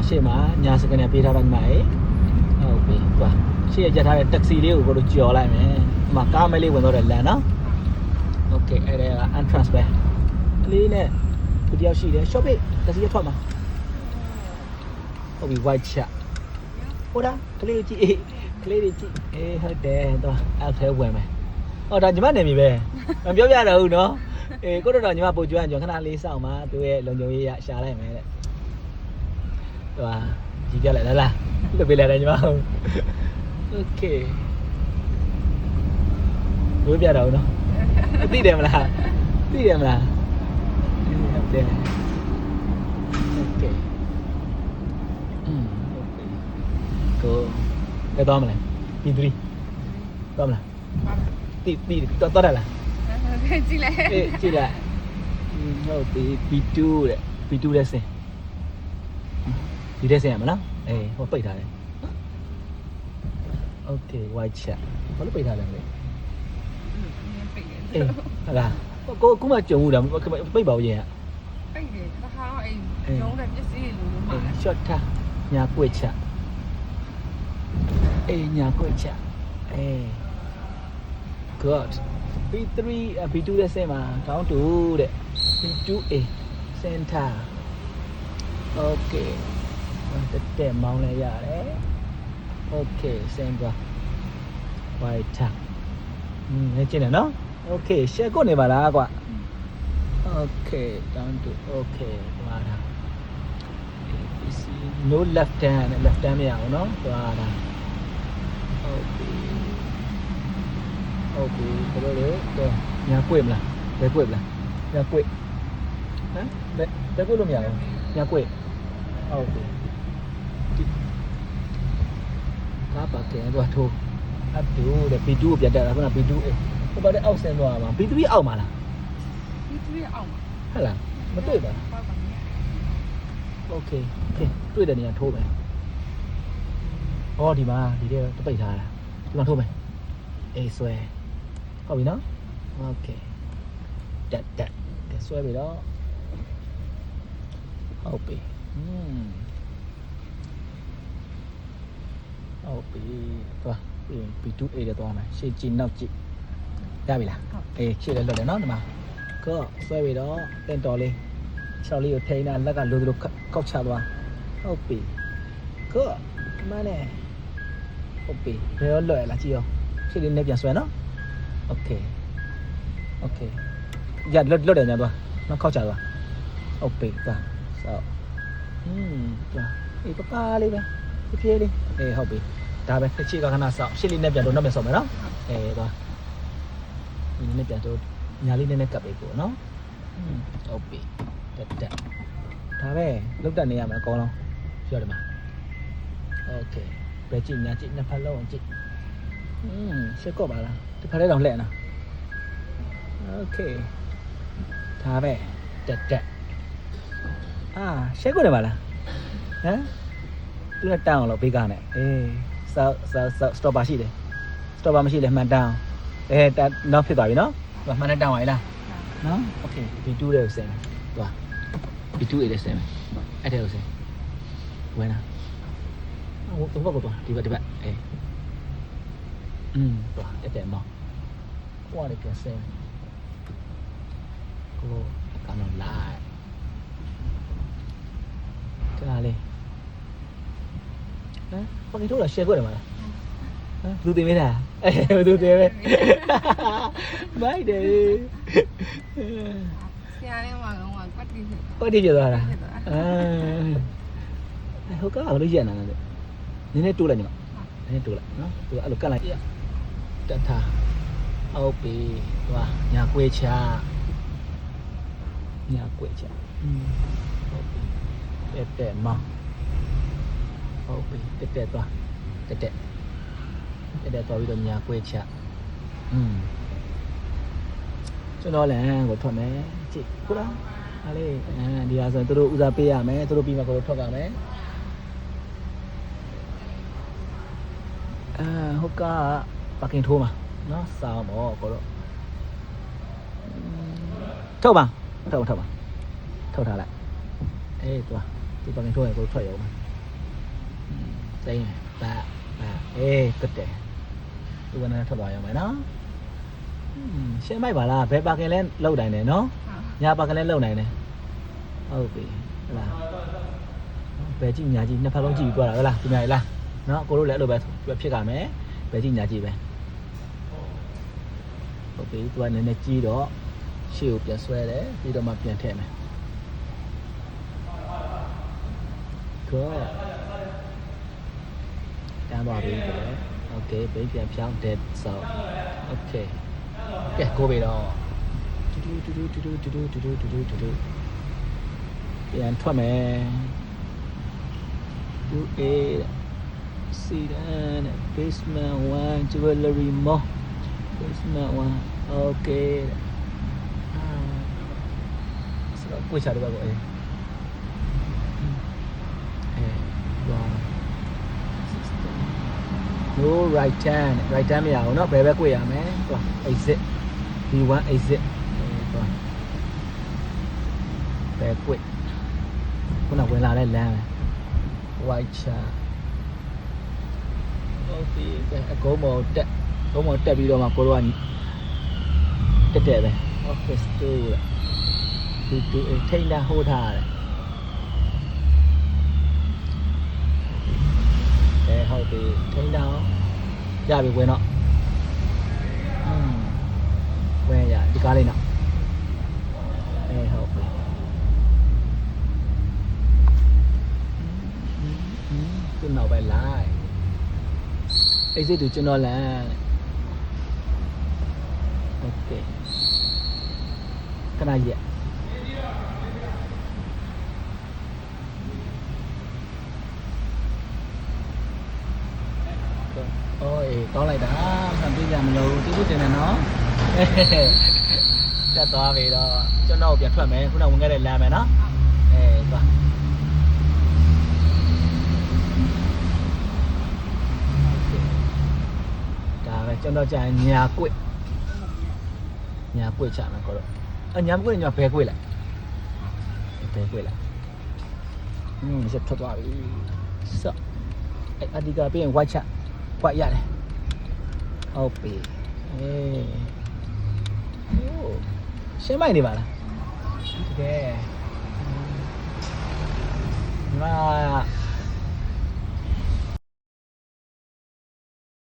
ရှေ့မှာညာစကနေပေးထားတာညီမလေးဟုတ်ပြီသွားရှေ့ရကြထားတဲ့တက်ဆီလေးကိုကိုတို့ကြော်လိုက်မယ်ဒီမှာကားမဲလေးဝင်တော့တယ်လမ်းနော်โอเคအဲ့ဒါက entrance ပဲကလေးနဲ့သူတယောက်ရှိတယ် shop တက်ဆီရထွက်မှာဟုတ်ပြီ white chat ဟုတ်လားကလေးကြည့်ကလေးတွေကြည့်ဟုတ်တယ်သွားအဲ့ထဲဝင်မယ်ဟောဒါညီမနေပြီပဲမပြောပြတော့ဘူးနော်ကိုတို့တော့ညီမပို့ကျွမ်းကျွန်ခဏလေးစောင့်ပါသူရဲ့လုံခြုံရေးရရှာလိုက်မယ်တဲ့ဟိုဟာကြည့်ပြလိုက်လားလွတ်ပေးလိုက်တယ်ညီမโอเคဘယ်ပြတော့နော်သိတယ်မလားသိတယ်မလားဟုတ်တယ်โอเคကိုဘယ်တော့မလဲP3တော့မလားတီတော့တယ်လားကြည့်လိုက်ကြည့်လိုက်ဟုတ်ပြီ P2 တဲ့ P2 တဲ့ဆင်ဒီတဲ့ဆင်ရမလားဟိုပိတ်ထားတယ် Okay white chat ဘာလို့ပိတ်ထားလဲမလဲဟုတ်လားကိုခုမှကြုံမှုတာပိတ်ပါဦးရင်ပိတ်တယ်တခါတော့ရုံးတဲ့ပစ္စည်းတွေလိုမှာ short ထားညာကွက်ချက်ညာကွက်ချက်good P3 P2 တဲ့ဆင်မှာ down to တဲ့ P2A center okay တက်မောင်းလဲရတယ် okay ဆင်သွား white tag နေကျင်တယ်နော် okay share ကိုနေပါလားကွာ okay down to okay သွားတာ no left hand မရအောင်နော်သွားတာ okay okay ဘယ်လိုလဲတော့ညာကွက်မလားဘယ်ကွက်မလားညာကွက်ဟမ်ဘယ်ကွက်လို့မရဘူးညာကွက် okay ကားပါကဲတော့ထိုးup to တဲ့ P2 ကိုပြတ်တက်တာခုန P2 ဟိုဘာတဲ့အောက်ဆင်းသွားမှာ P3 အောက်မှာလား P3 အောက်မှာဟုတ်လားမတွေ့ပါဘူး okay တွေ့တဲ့နေရာထိုးမယ်ဟောဒီမှာဒီတဲ့ပိတ်ထားတာဒီမှာထိုးမယ်ဆွဲဟုတ်ပြီနော် okay တက်ဆွဲပြီတော့ဟုတ်ပြီဟုတ်ပြီသွားP2A တဲ့သွားမယ်ရှေ့ကြည့်နောက်ကြည့်ရပြီလားရှေ့လည်းလွတ်တယ်နော်ဒီမှာကောဆွဲပြီတော့တင်တော်လေး6လေးကိုထိန်းတာလက်ကလိုလိုကောက်ချသွားဟုတ်ပြီကောမနဲ့ဟုတ်ပြီဘယ်ရောလွတ်ရလားကြည့်ရောရှေ့လေးနဲ့ပြန်ဆွဲနော်โอเคရလွတ်တယ်ညာသွားနောက်ခောက်ချသွားဟုတ်ပြီသွားဆောက်သွားပါလေးပဲဖြည်းလေးဟုတ်ပြီဒါပဲခချီကခဏဆောက်ရှေ့လေးနဲ့ပြန်တော့နောက်ပြန်ဆောက်မယ်နော်သွားဒီနေ့ပြန်တော့ညာလေးနဲ့ကပ်ပေးကိုနော်ဟုတ်ပြီတက်ဒါပဲလုတ်တက်နေရမှာအကောင်းလုံးပြောတယ်မှာโอเคပဲကြည့်ညာကြည့်နှစ်ဖက်လုံးအောင်ကြည့်ရှက်ကော့ပါလားဒီဖက်လေးတော့လှည့်နော်โอเคဒါပဲတက်ရှက်ကော့တယ်ပါလားဟမ်သူကတောင်းအောင်လို့ဘေးကနဲ့စတော့ပါရှိတယ်စတော့ပါမရှိလဲမှန်တောင်းနောက်ဖြစ်သွားပြီနော်မှန်နဲ့တောင်းပါလားနော်โอเค B2 တဲ့ကိုဆင်မယ်သွား B2A တဲ့ဆင်မယ်အဲ့တဲ့ကိုဆင်ဝင်လာဟိုဘက်ကိုသွားဒီဘက်သွားတက်မောင်းဟိုလည်းပြန်ဆင်ကိုကတော့လိုက်ဒါလေးဟမ်ဘာလို့လဲ share ကိုတယ်မလားဘယ်သူတင်မေးတာဘယ်သူတင်မဲမိုက်တယ်ဆရာလေးမှာတော့ကွက်တီပြသွားတာဟိုကဘာလို့ရက်နေတာလဲနည်းနည်းတိုးလိုက်ညီမနည်းနည်းတိုးလိုက်နော်သူအဲ့လိုကတ်လိုက်တက်ထားဟုတ်ပြီသွားညာကွေးချဟုတ်ပြီတက်မောင်းဟုတ်ပြီတက်သွားတက်သွားပြီးတော့ညာကွေးချကျွန်တော်လည်းကိုထွက်မယ်ကြည့်ဟုတ်လားအားလေးဒီဟာဆိုသူတို့ဦးစားပေးရမယ်သူတို့ပြီးမှကိုထွက်ကြမယ်ဟုတ်ကပါကင်ထိုးမှာနော်စောင်းပေါ့ကိုတော့ထုတ်ပါထုတ်ထားလိုက်သွားဒီပါကင်ထိုးရင်ကိုထွက်ရအောင် စိမ့်ပါအေးကတဲ့သူကလည်းထွက်သွားရမယ်နော်ရှင်းမိုက်ပါလားဘယ်ပါကင်လဲလောက်တိုင်းတယ်နော်ညာပါကင်လဲလောက်နိုင်တယ်ဟုတ်ပြီဟလားဘယ်ကြည့်ညာကြည့်နှစ်ဖက်လုံးကြည့်ပြီးသွားတာဟုတ်လားသူများလားနော်ကိုတို့လည်းအဲ့လိုပဲဖြစ်ကြမယ်ဘယ်ကြည့်ညာကြည့်ပဲဟုတ်ပြီသူကနည်းနည်းကြီးတော့ရှေ့ကိုပြန်ဆွဲတယ်ပြီးတော့မှပြန်ထည့်မယ်good တန်းသွားပြီဆိုတော့ okay ဘေးပြန်ဖြောင်း dead so okay ကဲကိုပြီတော့တူပြန်ထွက်မယ် UA Sedan basement 1 jewelry mall basement 1 okay ဆိုတော့ကိုချတယ်ပါကိုအေးno right turn မရအောင်เนาะဘယ်ပဲ꿰ရမယ်သွား exit B1 exit သွားဘယ်꿰ခုနဝင်လာတဲ့လမ်းပဲ white char ဟုတ်ပြီအကုန်းပေါ်တက်ပြီးတော့မှကိုတို့ကတက်ပဲ office store ဒီထိန်းတာဟိုးထားရတယ်ဟုတ်ပြီထိန်းတာရပြီဝင်တော့ဝင်ရဒီကားလေးနော်ဟုတ်ပြီသူ့နောက်ပဲလိုက်အဲ့ဒီတူကျွန်တော်လမ်းโอเคခဏရက်အေးတောင်းလိုက်တာဆံပြေးကြမလို့တိတိတင်နေနော်တက်သွားပြီတော့ကျွန်တော်ပြန်ထွက်မယ်ခုနဝင်ခဲ့တဲ့လမ်းမယ်နော်သွားဒါပဲကျွန်တော်ကြာညာကွက်ချမယ်ခေါ်တော့ညာကွက်ညာဘဲကွက်လိုက်ဆက်ထွက်သွားပြီဆော့အဒီကပြင်ဝိုက်ချကွက်ရတယ်ဟုတ်ပြီရှင်းမိုက်နေပါလားတကယ်ဒီမှာ